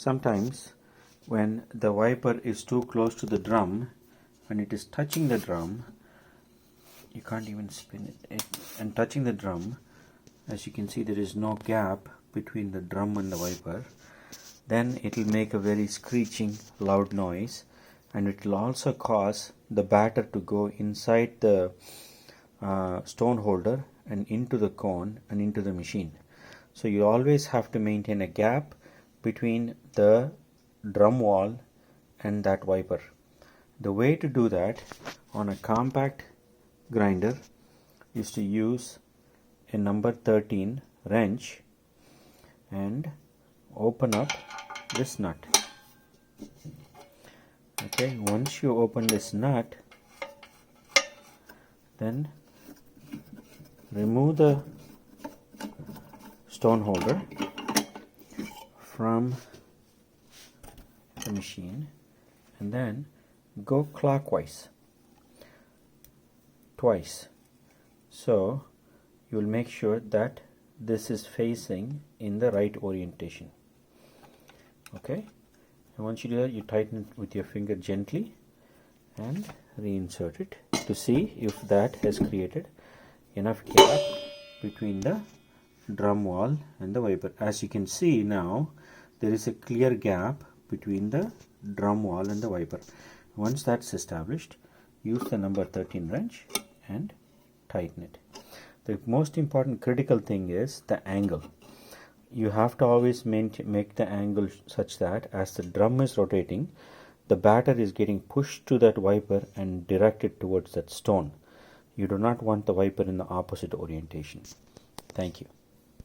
Sometimes when the wiper is too close to the drum, when it is touching the drum, you can't even spin it, and touching the drum, as you can see there is no gap between the drum and the wiper, then it will make a very screeching loud noise, and it will also cause the batter to go inside the stone holder and into the cone and into the machine. So you always have to maintain a gap between the drum wall and that wiper. The way to do that on a compact grinder is to use a number 13 wrench and open up this nut. Okay, once you open this nut, then remove the stone holder from the machine and then go clockwise twice. So you will make sure that this is facing in the right orientation. Okay, and once you do that, you tighten it with your finger gently and reinsert it to see if that has created enough gap between the drum wall and the wiper. As you can see now, there is a clear gap between the drum wall and the wiper. Once that's established, use the number 13 wrench and tighten it. The most important critical thing is the angle. You have to always make the angle such that as the drum is rotating, the batter is getting pushed to that wiper and directed towards that stone. You do not want the wiper in the opposite orientation. Thank you.